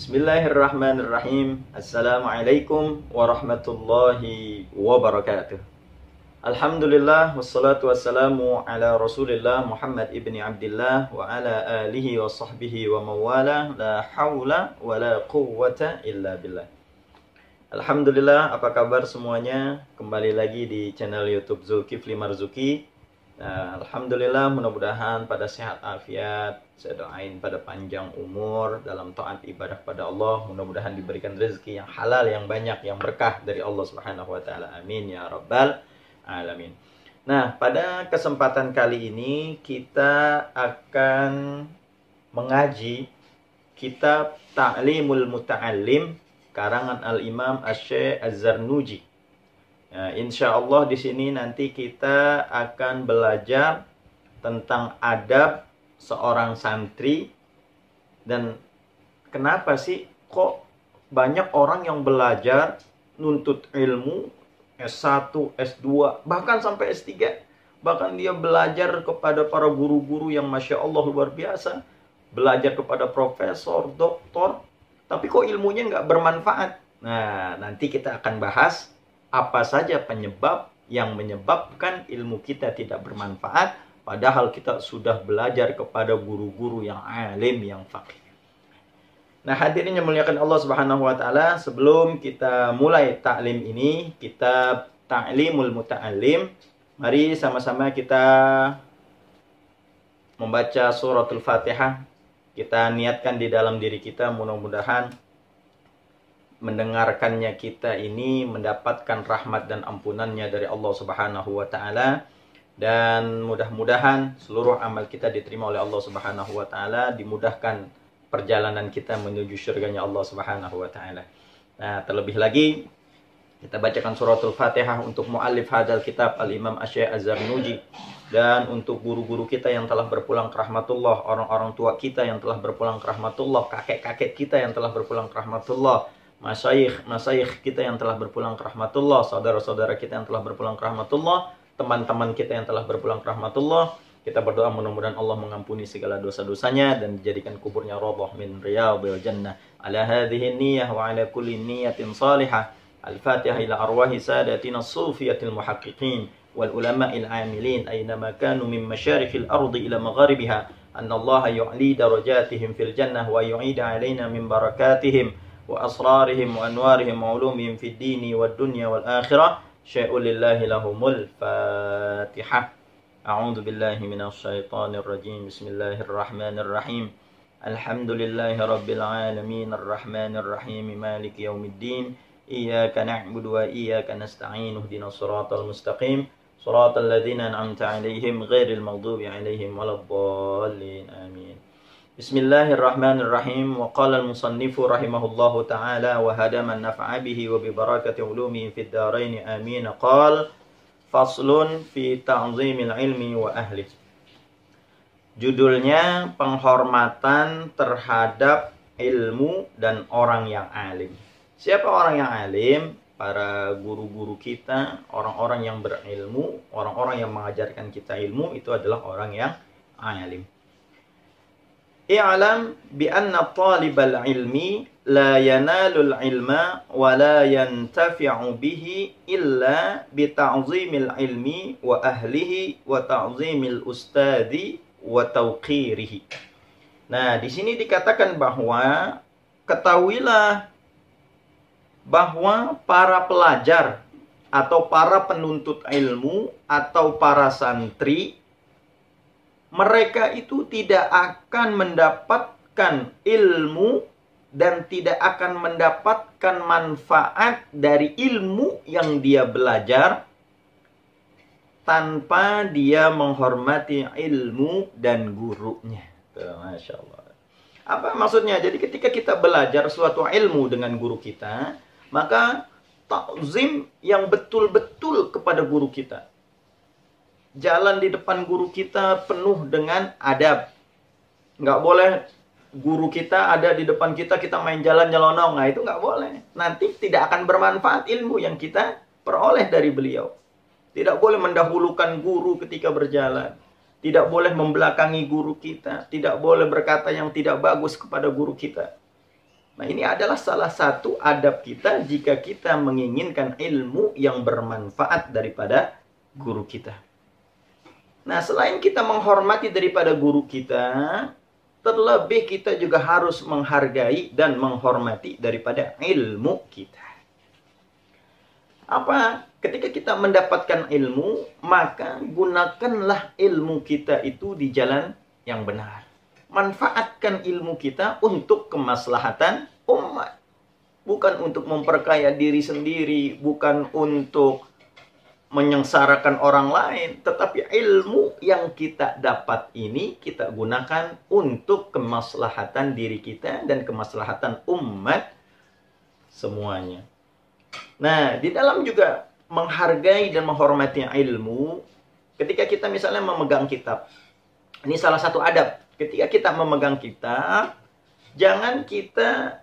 Bismillahirrahmanirrahim. Assalamualaikum warahmatullahi wabarakatuh. Alhamdulillah wassalatu wassalamu ala Rasulillah Muhammad ibni Abdillah wa ala alihi wa sahbihi wa mawala la hawla wa la quwwata illa billah. Alhamdulillah, apa kabar semuanya? Kembali lagi di channel YouTube Zulkifli Marzuki. Nah, alhamdulillah, mudah-mudahan pada sehat afiat. Saya doain pada panjang umur dalam taat ibadah pada Allah. Mudah-mudahan diberikan rezeki yang halal, yang banyak, yang berkah dari Allah Subhanahu wa taala. Amin ya rabbal alamin. Nah, pada kesempatan kali ini kita akan mengaji kitab Ta'limul Muta'allim karangan Al-Imam Asy-Syaikh Az-Zarnuji. Nah, insya Allah di sini nanti kita akan belajar tentang adab seorang santri. Dan kenapa sih kok banyak orang yang belajar nuntut ilmu S1, S2, bahkan sampai S3. Bahkan dia belajar kepada para guru-guru yang Masya Allah luar biasa. Belajar kepada profesor, doktor, tapi kok ilmunya nggak bermanfaat. Nah, nanti kita akan bahas apa saja penyebab yang menyebabkan ilmu kita tidak bermanfaat, padahal kita sudah belajar kepada guru-guru yang alim, yang faqih. Nah, hadirin yang muliakan Allah Subhanahu wa taala, sebelum kita mulai taklim ini, kitab Ta'limul Muta'allim, mari sama-sama kita membaca suratul Fatihah. Kita niatkan di dalam diri kita, mudah-mudahan mendengarkannya kita ini mendapatkan rahmat dan ampunannya dari Allah Subhanahu wa taala, dan mudah-mudahan seluruh amal kita diterima oleh Allah Subhanahu wa taala, dimudahkan perjalanan kita menuju surganya Allah Subhanahu wa taala. Nah, terlebih lagi kita bacakan suratul Fatihah untuk muallif hadal kitab Al-Imam Asy-Syaikh Az-Zarnuji, dan untuk guru-guru kita yang telah berpulang ke rahmatullah, orang-orang tua kita yang telah berpulang ke rahmatullah, kakek-kakek kita yang telah berpulang ke rahmatullah, masyayikh kita yang telah berpulang ke rahmatullah, saudara-saudara kita yang telah berpulang ke rahmatullah, teman-teman kita yang telah berpulang ke rahmatullah. Kita berdoa mudah-mudahan Allah mengampuni segala dosa-dosanya dan dijadikan kuburnya rawdah min riyadhil jannah. Ala hadhihi niyyah wa ala kulli niyyatin salihah. Al-Fatihah ila arwahi sadatina as-sufiyatil muhaqqiqin wal ulama'il 'amilin aynama kanu min masyariqil ardi ila magharibiha. Anna Allah yu'li darajatihim fil jannah wa yu'ida 'alaina min barakatihim wa asrarihim wa anwarihim wa ulumihim fid dini wad dunya wal akhirah. Syai'ul lillahi lahumul Fatihah. A'udzu billahi minasy syaithanir rajim. Bismillahirrahmanirrahim. Alhamdulillahi rabbil alamin arrahmanir rahim maliki yaumiddin. Iyyaka na'budu wa iyyaka nasta'in. Ihdinas siratal mustaqim. Siratal ladzina an'amta 'alaihim ghairil maghdubi 'alaihim waladdallin. Amin. Bismillahirrahmanirrahim. Wa qala al-musannifu rahimahullahu ta'ala wa hadaman naf'a bihi wa bi barakati ulumihi fid dharain amin. Qala faslun fi ta'zimil ilmi wa ahli. Judulnya penghormatan terhadap ilmu dan orang yang alim. Siapa orang yang alim? Para guru-guru kita, orang-orang yang berilmu, orang-orang yang mengajarkan kita ilmu, itu adalah orang yang alim. I'lam bi anna talibal ilmi la yanalul ilma wa la yantafi'u bihi illa bi ta'zimil ilmi wa ahlihi wa ta'zimil ustadi wa tauqirihi. Nah, di sini dikatakan bahwa ketahuilah bahwa para pelajar atau para penuntut ilmu atau para santri, mereka itu tidak akan mendapatkan ilmu dan tidak akan mendapatkan manfaat dari ilmu yang dia belajar tanpa dia menghormati ilmu dan gurunya. Masya Allah. Apa maksudnya? Jadi ketika kita belajar suatu ilmu dengan guru kita, maka ta'zim yang betul-betul kepada guru kita. Jalan di depan guru kita penuh dengan adab. Nggak boleh guru kita ada di depan kita, kita main jalan nyelonong. Nah, itu nggak boleh. Nanti tidak akan bermanfaat ilmu yang kita peroleh dari beliau. Tidak boleh mendahulukan guru ketika berjalan. Tidak boleh membelakangi guru kita. Tidak boleh berkata yang tidak bagus kepada guru kita. Nah, ini adalah salah satu adab kita jika kita menginginkan ilmu yang bermanfaat daripada guru kita. Nah, selain kita menghormati daripada guru kita, terlebih kita juga harus menghargai dan menghormati daripada ilmu kita. Apa? Ketika kita mendapatkan ilmu, maka gunakanlah ilmu kita itu di jalan yang benar. Manfaatkan ilmu kita untuk kemaslahatan umat. Bukan untuk memperkaya diri sendiri, bukan untuk menyengsarakan orang lain. Tetapi ilmu yang kita dapat ini kita gunakan untuk kemaslahatan diri kita dan kemaslahatan umat semuanya. Nah, di dalam juga menghargai dan menghormati ilmu, ketika kita misalnya memegang kitab. Ini salah satu adab. Ketika kita memegang kitab, jangan kita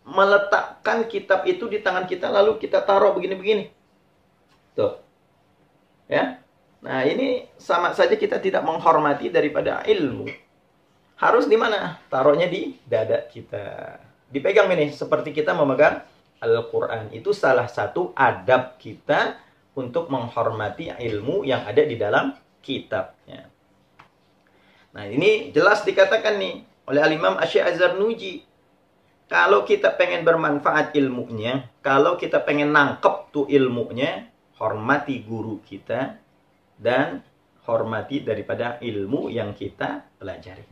meletakkan kitab itu di tangan kita lalu kita taruh begini-begini. Tuh. Ya. Nah, ini sama saja kita tidak menghormati daripada ilmu. Harus di mana? Taruhnya di dada kita. Dipegang ini seperti kita memegang Al-Quran. Itu salah satu adab kita untuk menghormati ilmu yang ada di dalam kitabnya. Nah, ini jelas dikatakan nih oleh Al-Imam Asy-Syazarnuji. Kalau kita pengen bermanfaat ilmunya, kalau kita pengen nangkep tuh ilmunya, hormati guru kita dan hormati daripada ilmu yang kita pelajari.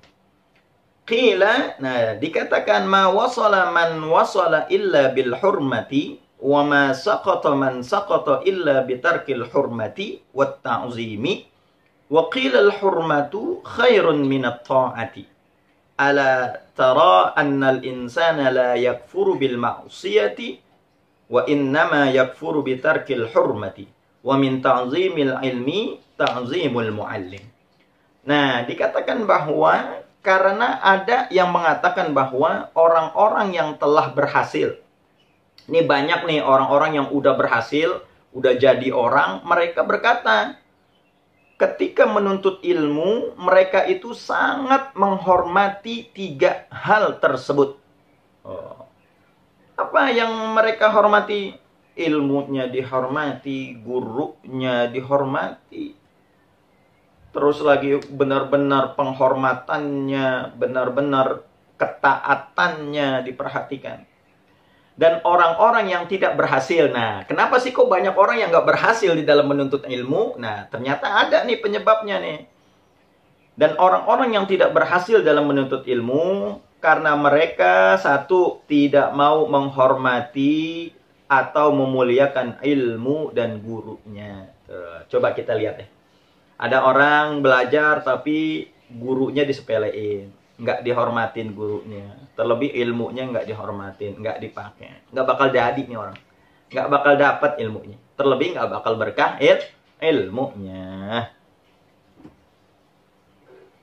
Qila, nah dikatakan ma wasala man wasala illa bil hurmati wa ma saqata man saqata illa bitarkil hurmati wat ta'zimi. Wa qila al-hurmatu khairun minat ta'ati. Ala tara anna al-insana la yakfuru bil ma'siyati wa innama yakfuru bitarkil hurmati. Wa min ta'zimil ilmi ta'zimul muallim. Nah, dikatakan bahwa karena ada yang mengatakan bahwa orang-orang yang telah berhasil. Ini banyak nih orang-orang yang udah berhasil, udah jadi orang, mereka berkata, ketika menuntut ilmu, mereka itu sangat menghormati 3 hal tersebut. Apa yang mereka hormati? Ilmunya dihormati, gurunya dihormati. Terus lagi benar-benar penghormatannya, benar-benar ketaatannya diperhatikan. Dan orang-orang yang tidak berhasil. Nah, kenapa sih kok banyak orang yang nggak berhasil di dalam menuntut ilmu? Nah, ternyata ada nih penyebabnya nih. Dan orang-orang yang tidak berhasil dalam menuntut ilmu, karena mereka satu, tidak mau menghormati atau memuliakan ilmu dan gurunya. Coba kita lihat ya. Ada orang belajar tapi gurunya disepelein. Nggak dihormatin gurunya. Terlebih ilmunya nggak dihormatin, nggak dipakai. Nggak bakal jadi nih orang. Nggak bakal dapat ilmunya. Terlebih nggak bakal berkah ilmunya.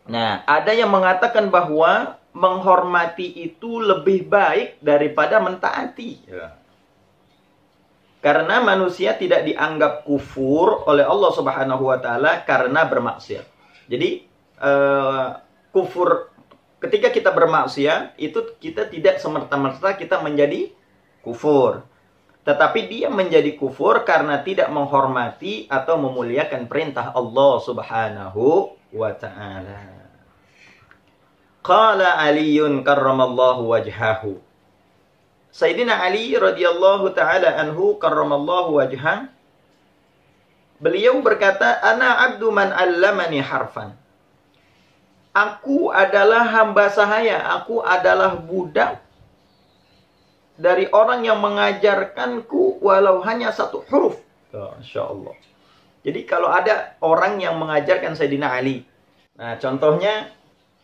Nah, ada yang mengatakan bahwa menghormati itu lebih baik daripada mentaati. Ya. Karena manusia tidak dianggap kufur oleh Allah Subhanahu wa taala karena bermaksiat. Jadi kufur ketika kita bermaksiat itu kita tidak semerta-merta kita menjadi kufur. Tetapi dia menjadi kufur karena tidak menghormati atau memuliakan perintah Allah Subhanahu wa taala. Qala Aliun karramallahu wajhahu. Sayyidina Ali radhiyallahu taala anhu karramallahu wajhah, beliau berkata, ana abdu man allamani harfan. Aku adalah hamba sahaya, aku adalah budak dari orang yang mengajarkanku walau hanya 1 huruf. Masya Allah. Jadi kalau ada orang yang mengajarkan Sayyidina Ali, nah contohnya,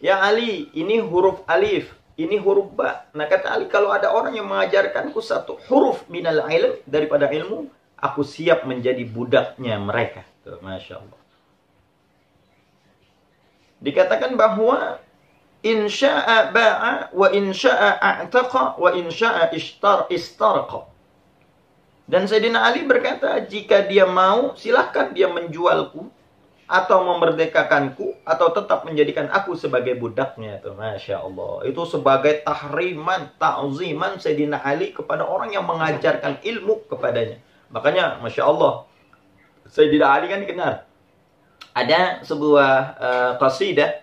ya Ali, ini huruf alif, ini huruf ba. Nah kata Ali, kalau ada orang yang mengajarkanku 1 huruf minal ilm, daripada ilmu, aku siap menjadi budaknya mereka. Tuh, Masya Allah. Dikatakan bahwa insya'a ba'a wa insya'a a'taqa wa insya'a istarqa. Dan Sayyidina Ali berkata, jika dia mau, silahkan dia menjualku. atau memerdekakanku atau tetap menjadikan aku sebagai budaknya. Tuh, Masya Allah. Itu sebagai tahriman, ta'ziman Sayyidina Ali kepada orang yang mengajarkan ilmu kepadanya. Makanya Masya Allah, Sayyidina Ali kan dikenal. Ada sebuah qasidah,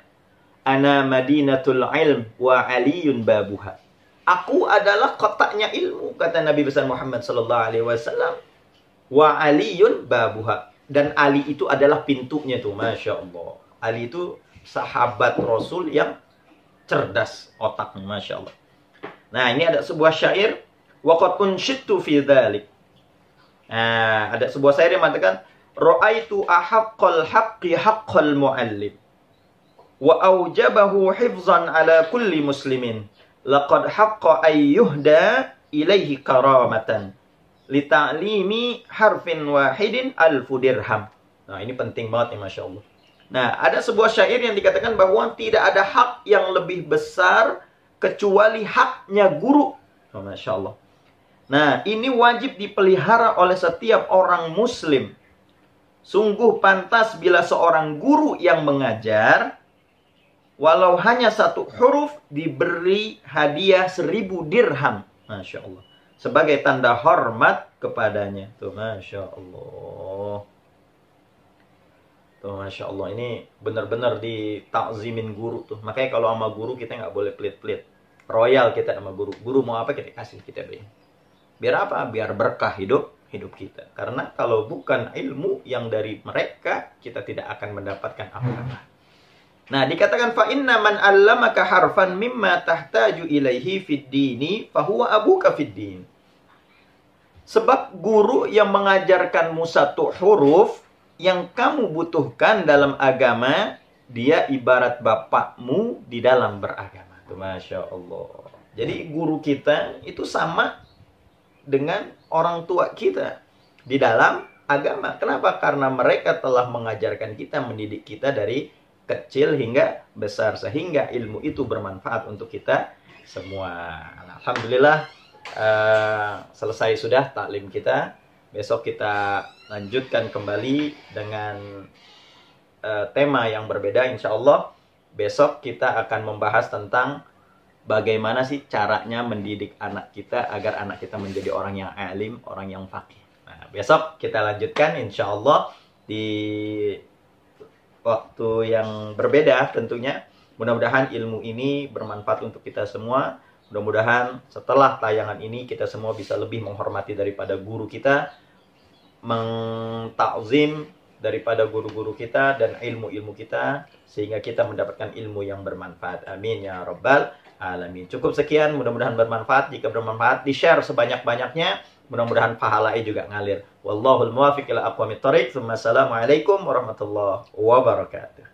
Ana Madinatul Ilm wa Aliyun Babuha. Aku adalah kotaknya ilmu, kata Nabi besar Muhammad sallallahu alaihi wasallam. Wa Aliyun Babuha. Dan Ali itu adalah pintunya tuh, Masya Allah. Ali itu sahabat Rasul yang cerdas otaknya, Masya Allah. Nah, ini ada sebuah syair. Waqad unshittu fi dhalik. Nah, ada sebuah syair yang mengatakan, Ra'aitu ahaqqal haqqi haqqal mu'allim. Wa aujabahu hifzan ala kulli muslimin. Laqad haqqa ayyuhda ilaihi karamatan. Lita'limi harfin wahidin alfu dirham. Nah, ini penting banget nih, Masya Allah. Nah, ada sebuah syair yang dikatakan bahwa tidak ada hak yang lebih besar kecuali haknya guru. Oh, Masya Allah. Nah, ini wajib dipelihara oleh setiap orang muslim. Sungguh pantas bila seorang guru yang mengajar, walau hanya satu huruf, diberi hadiah 1000 dirham. Masya Allah. Sebagai tanda hormat kepadanya. Tuh, Masya Allah. Tuh, Masya Allah. Ini benar-benar ditakzimin guru tuh. Makanya kalau sama guru kita nggak boleh pelit-pelit. Royal kita sama guru. Guru mau apa kita kasih, kita beri. Biar apa? Biar berkah hidup kita. Karena kalau bukan ilmu yang dari mereka, kita tidak akan mendapatkan apa-apa. Nah, dikatakan fa inna man 'allamaka harfan mimma tahtaju ilaihi fid dini fa huwa abuka fid din. Sebab guru yang mengajarkanmu satu huruf yang kamu butuhkan dalam agama, dia ibarat bapakmu di dalam beragama. Tuh, Masya Allah. Jadi guru kita itu sama dengan orang tua kita di dalam agama. Kenapa? Karena mereka telah mengajarkan kita, mendidik kita dari kecil hingga besar, sehingga ilmu itu bermanfaat untuk kita semua. Alhamdulillah, selesai sudah taklim kita. Besok kita lanjutkan kembali dengan tema yang berbeda, insya Allah. Besok kita akan membahas tentang bagaimana sih caranya mendidik anak kita agar anak kita menjadi orang yang alim, orang yang faqih. Nah, besok kita lanjutkan insya Allah di waktu yang berbeda tentunya. Mudah-mudahan ilmu ini bermanfaat untuk kita semua. Mudah-mudahan setelah tayangan ini kita semua bisa lebih menghormati daripada guru kita, mentakzim daripada guru-guru kita dan ilmu-ilmu kita, sehingga kita mendapatkan ilmu yang bermanfaat. Amin ya rabbal alamin. Cukup sekian, mudah-mudahan bermanfaat. Jika bermanfaat, di-share sebanyak-banyaknya. Mudah-mudahan pahalanya juga ngalir. Wallahul muwaffiq ila aqwamit thoriq. Assalamualaikum warahmatullahi wabarakatuh.